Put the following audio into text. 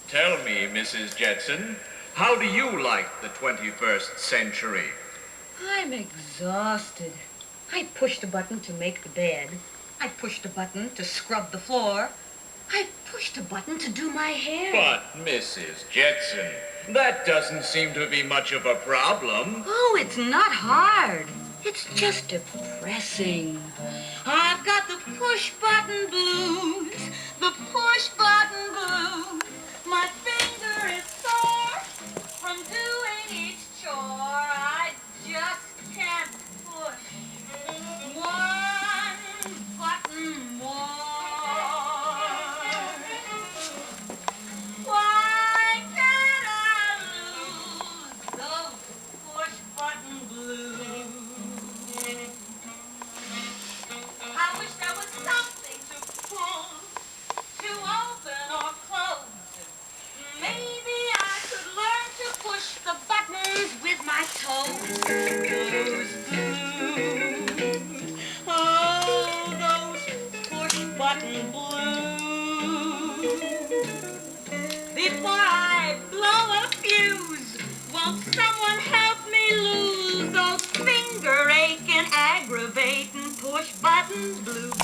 Tell me, Mrs. Jetson, how do you like the 21st century? I'm exhausted. I pushed a button to make the bed. I pushed a button to scrub the floor. I pushed a button to do my hair. But, Mrs. Jetson, that doesn't seem to be much of a problem. Oh, it's not hard. It's just depressing. I've got the push button blues, the push button blues. My finger is sore from doing each chore. I just can't push one button more. Why can't I lose those push button blues? I wish there was something to pull, to open or close. Maybe I could learn to push the buttons with my toes. Those blues, oh, those push button blues. Before I blow a fuse, won't someone help me lose those finger aching, aggravating push buttons blues?